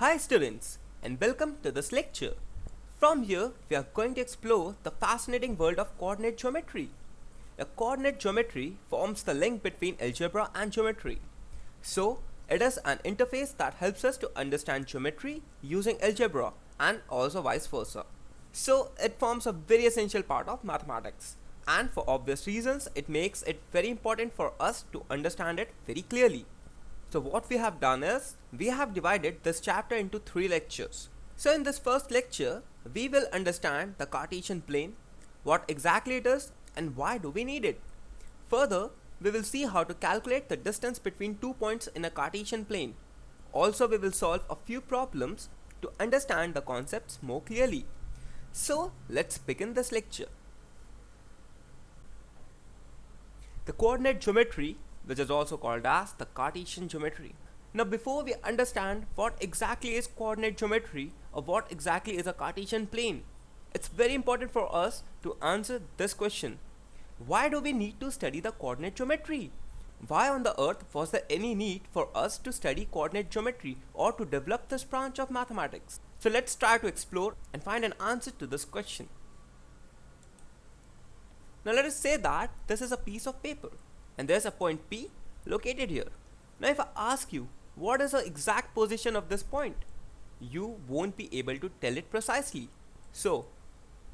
Hi students, and welcome to this lecture. From here, we are going to explore the fascinating world of coordinate geometry. The coordinate geometry forms the link between algebra and geometry. So, it is an interface that helps us to understand geometry using algebra and also vice versa. So, it forms a very essential part of mathematics. And for obvious reasons, it makes it very important for us to understand it very clearly. So what we have done is, we have divided this chapter into 3 lectures. So in this first lecture, we will understand the Cartesian plane, what exactly it is and why do we need it. Further, we will see how to calculate the distance between 2 points in a Cartesian plane. Also, we will solve a few problems to understand the concepts more clearly. So let's begin this lecture. The coordinate geometry, which is also called as the Cartesian geometry. Now before we understand what exactly is coordinate geometry or what exactly is a Cartesian plane, it's very important for us to answer this question. Why do we need to study the coordinate geometry? Why on the earth was there any need for us to study coordinate geometry or to develop this branch of mathematics? So let's try to explore and find an answer to this question. Now let us say that this is a piece of paper and there's a point P located here. Now if I ask you what is the exact position of this point, you won't be able to tell it precisely. So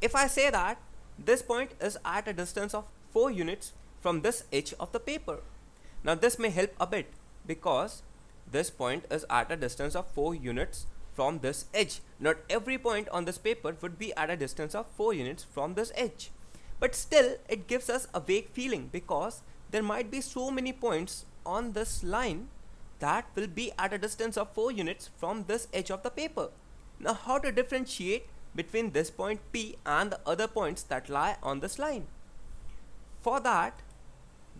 if I say that this point is at a distance of 4 units from this edge of the paper, now this may help a bit because this point is at a distance of 4 units from this edge. Not every point on this paper would be at a distance of 4 units from this edge, but still it gives us a vague feeling because there might be so many points on this line that will be at a distance of 4 units from this edge of the paper. Now how to differentiate between this point P and the other points that lie on this line? For that,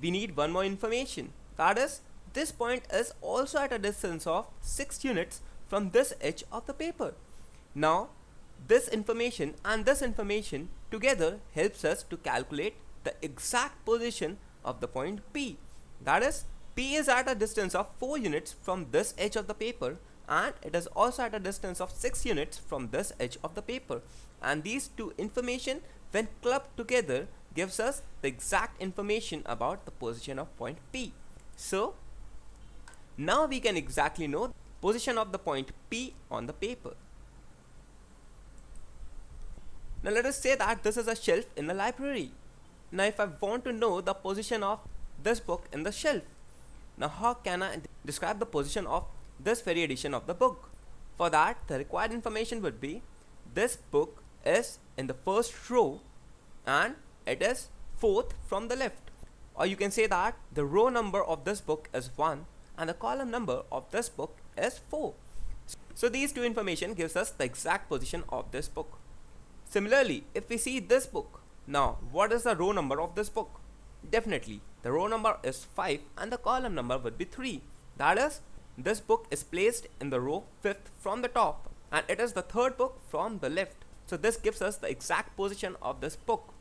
we need one more information. That is, this point is also at a distance of 6 units from this edge of the paper. Now, this information and this information together helps us to calculate the exact position of the point P. That is, P is at a distance of 4 units from this edge of the paper and it is also at a distance of 6 units from this edge of the paper, and these two information when clubbed together gives us the exact information about the position of point P. So now we can exactly know the position of the point P on the paper. Now let us say that this is a shelf in the library. Now if I want to know the position of this book in the shelf, now how can I describe the position of this very edition of the book? For that, the required information would be this book is in the first row and it is fourth from the left. Or you can say that the row number of this book is 1 and the column number of this book is 4. So these two information gives us the exact position of this book. Similarly, if we see this book, now what is the row number of this book? Definitely the row number is 5 and the column number would be 3. That is, this book is placed in the row 5th from the top and it is the third book from the left. So this gives us the exact position of this book.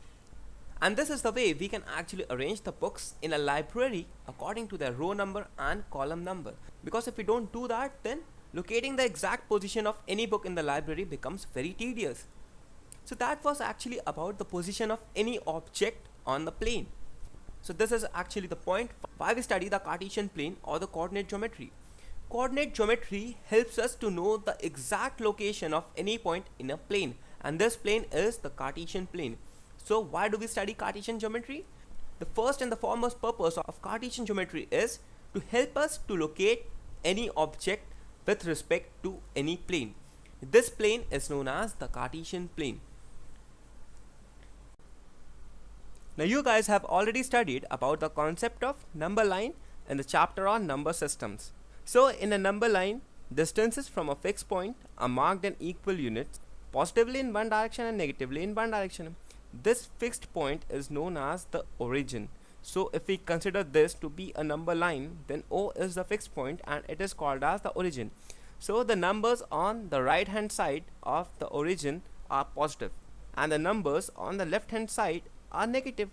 And this is the way we can actually arrange the books in a library according to their row number and column number. Because if we don't do that, then locating the exact position of any book in the library becomes very tedious. So that was actually about the position of any object on the plane. So this is actually the point why we study the Cartesian plane or the coordinate geometry. Coordinate geometry helps us to know the exact location of any point in a plane, and this plane is the Cartesian plane. So why do we study Cartesian geometry? The first and the foremost purpose of Cartesian geometry is to help us to locate any object with respect to any plane. This plane is known as the Cartesian plane. Now you guys have already studied about the concept of number line in the chapter on number systems. So in a number line, distances from a fixed point are marked in equal units, positively in one direction and negatively in one direction. This fixed point is known as the origin. So if we consider this to be a number line, then O is the fixed point and it is called as the origin. So the numbers on the right hand side of the origin are positive and the numbers on the left hand side are negative.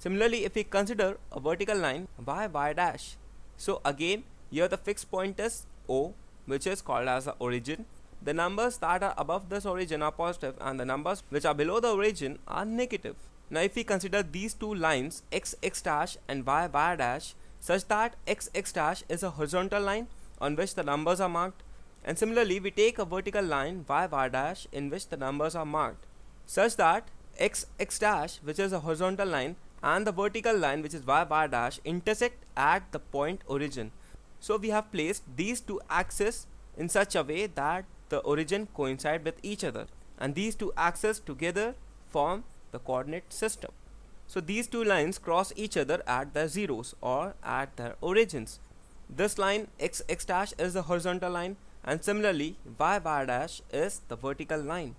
Similarly, if we consider a vertical line y dash, so again here the fixed point is O which is called as the origin. The numbers that are above this origin are positive and the numbers which are below the origin are negative. Now if we consider these two lines x x dash and y y dash such that x x dash is a horizontal line on which the numbers are marked, and similarly we take a vertical line y y dash in which the numbers are marked, such that x x dash, which is a horizontal line, and the vertical line, which is y y dash, intersect at the point origin. So we have placed these two axes in such a way that the origin coincide with each other, and these two axes together form the coordinate system. So these two lines cross each other at their zeros or at their origins. This line x x dash is the horizontal line, and similarly y y dash is the vertical line.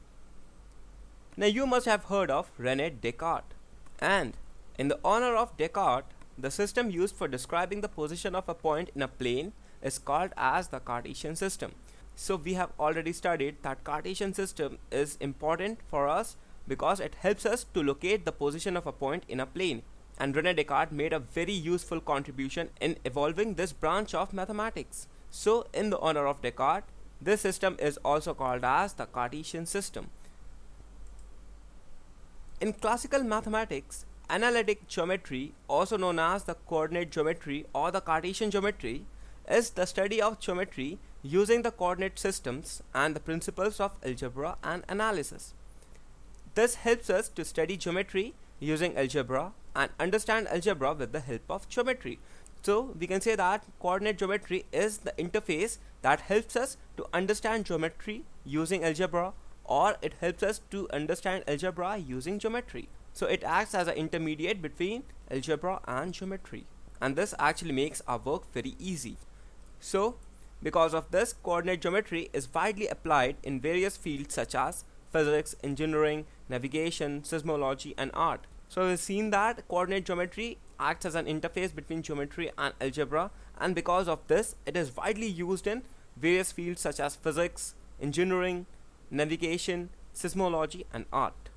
Now you must have heard of René Descartes, and in the honor of Descartes, the system used for describing the position of a point in a plane is called as the Cartesian system. So we have already studied that Cartesian system is important for us because it helps us to locate the position of a point in a plane, and René Descartes made a very useful contribution in evolving this branch of mathematics. So in the honor of Descartes, this system is also called as the Cartesian system. In classical mathematics, analytic geometry, also known as the coordinate geometry or the Cartesian geometry, is the study of geometry using the coordinate systems and the principles of algebra and analysis. This helps us to study geometry using algebra and understand algebra with the help of geometry. So we can say that coordinate geometry is the interface that helps us to understand geometry using algebra, or it helps us to understand algebra using geometry. So it acts as an intermediate between algebra and geometry, and this actually makes our work very easy. So because of this, coordinate geometry is widely applied in various fields such as physics, engineering, navigation, seismology, and art. So we've seen that coordinate geometry acts as an interface between geometry and algebra, and because of this, it is widely used in various fields such as physics, engineering, navigation, seismology, and art.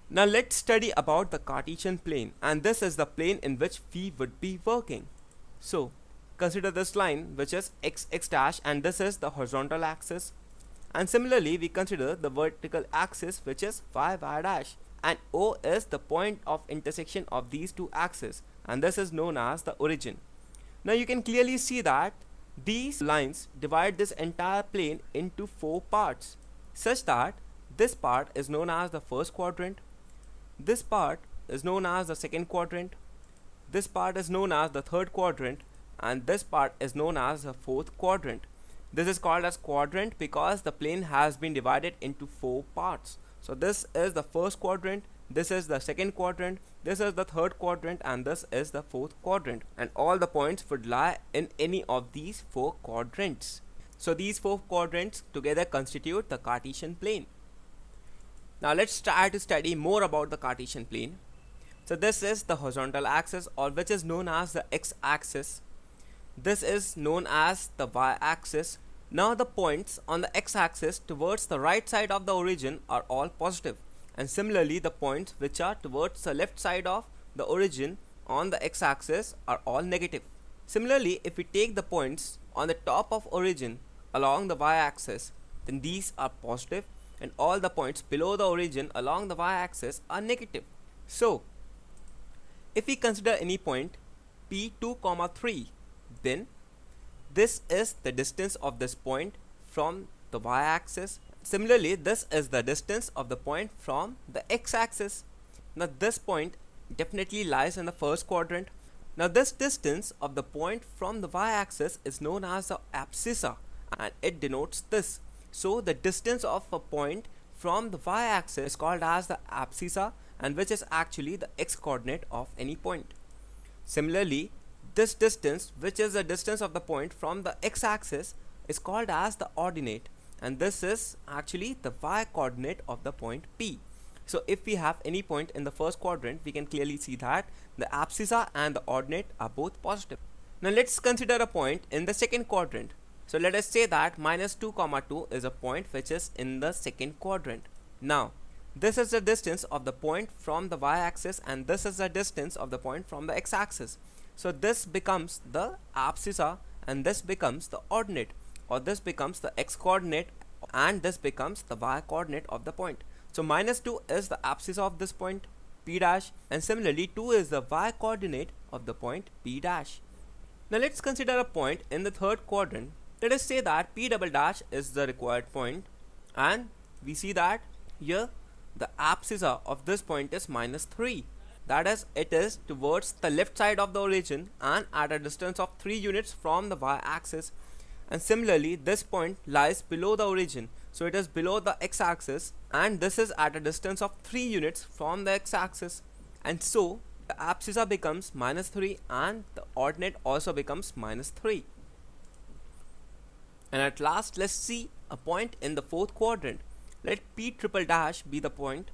Now let's study about the Cartesian plane, and this is the plane in which we would be working. So consider this line, which is x x dash, and this is the horizontal axis, and similarly we consider the vertical axis, which is y y dash, and O is the point of intersection of these two axes, and this is known as the origin. Now you can clearly see that these lines divide this entire plane into four parts, such that this part is known as the first quadrant, this part is known as the second quadrant, this part is known as the third quadrant, and this part is known as the fourth quadrant. This is called as quadrant because the plane has been divided into four parts. So this is the first quadrant, this is the second quadrant, this is the third quadrant, and this is the fourth quadrant, and all the points would lie in any of these four quadrants. So these four quadrants together constitute the Cartesian plane. Now let's try to study more about the Cartesian plane. So this is the horizontal axis, or which is known as the x-axis. This is known as the y-axis. Now the points on the x-axis towards the right side of the origin are all positive, and similarly the points which are towards the left side of the origin on the x-axis are all negative. Similarly, if we take the points on the top of origin along the y-axis, then these are positive, and all the points below the origin along the y-axis are negative. So if we consider any point P2, 3, then this is the distance of this point from the y-axis. Similarly, this is the distance of the point from the x-axis. Now this point definitely lies in the first quadrant. Now this distance of the point from the y-axis is known as the abscissa, and it denotes this. So the distance of a point from the y-axis is called as the abscissa, and which is actually the x-coordinate of any point. Similarly, this distance, which is the distance of the point from the x-axis, is called as the ordinate, and this is actually the y-coordinate of the point P. So if we have any point in the first quadrant, we can clearly see that the abscissa and the ordinate are both positive. Now let's consider a point in the second quadrant. So let us say that -2, 2 is a point which is in the second quadrant. Now this is the distance of the point from the y-axis, and this is the distance of the point from the x-axis. So this becomes the abscissa and this becomes the ordinate. or this becomes the x coordinate and this becomes the y coordinate of the point. So minus 2 is the abscissa of this point P dash, and similarly 2 is the y coordinate of the point P dash. Now let's consider a point in the third quadrant. Let us say that P double dash is the required point, and we see that here the abscissa of this point is minus 3. That is, it is towards the left side of the origin and at a distance of 3 units from the y-axis. And similarly, this point lies below the origin, so it is below the x-axis, and this is at a distance of 3 units from the x-axis. And so the abscissa becomes minus 3 and the ordinate also becomes minus 3. And at last, let's see a point in the fourth quadrant. Let P triple dash be the point.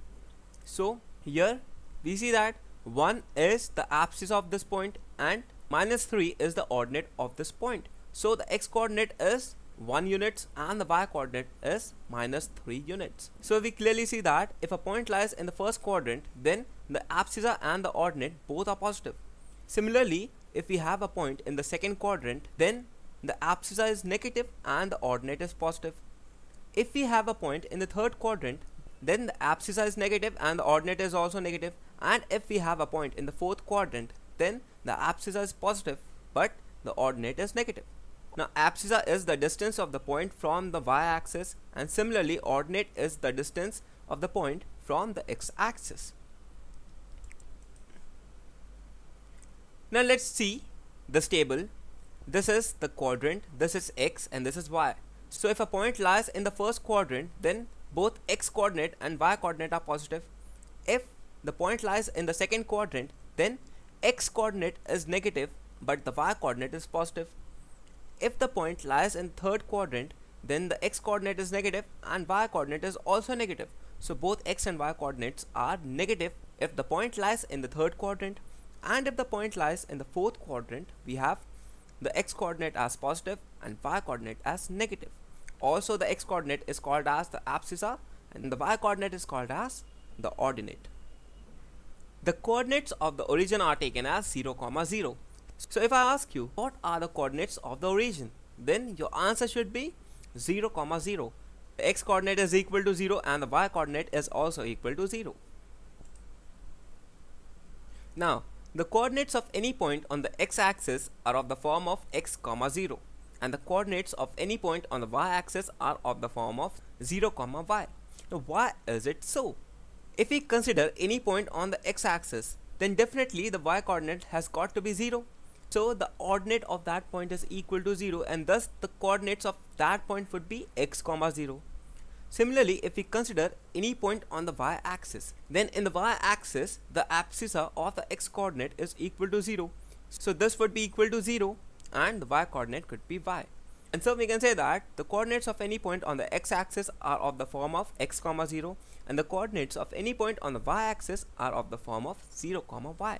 So here we see that 1 is the abscissa of this point and minus 3 is the ordinate of this point. So the x coordinate is 1 units and the y coordinate is minus 3 units. So we clearly see that if a point lies in the first quadrant, then the abscissa and the ordinate both are positive. Similarly, if we have a point in the second quadrant, then the abscissa is negative and the ordinate is positive. If we have a point in the third quadrant, then the abscissa is negative and the ordinate is also negative. And if we have a point in the fourth quadrant, then the abscissa is positive but the ordinate is negative. Now abscissa is the distance of the point from the y-axis, and similarly ordinate is the distance of the point from the x-axis. Now let's see this table. This is the quadrant, this is x and this is y. So if a point lies in the first quadrant, then both x coordinate and y coordinate are positive. If the point lies in the second quadrant, then x coordinate is negative but the y coordinate is positive. If the point lies in third quadrant, then the x coordinate is negative and y coordinate is also negative. So both x and y coordinates are negative if the point lies in the third quadrant, and if the point lies in the fourth quadrant, we have the x coordinate as positive and y coordinate as negative. Also the x coordinate is called as the abscissa and the y coordinate is called as the ordinate. The coordinates of the origin are taken as 0, 0. So if I ask you what are the coordinates of the origin, then your answer should be 0, 0. The x coordinate is equal to 0 and the y coordinate is also equal to 0. Now the coordinates of any point on the x-axis are of the form of x, 0, and the coordinates of any point on the y-axis are of the form of 0, y. Now why is it so? If we consider any point on the x-axis, then definitely the y coordinate has got to be 0. So the ordinate of that point is equal to 0, and thus the coordinates of that point would be x, 0. Similarly, if we consider any point on the y-axis, then in the y-axis the abscissa of the x coordinate is equal to 0. So this would be equal to 0 and the y coordinate could be y. And so we can say that the coordinates of any point on the x-axis are of the form of x, 0, and the coordinates of any point on the y-axis are of the form of 0, y.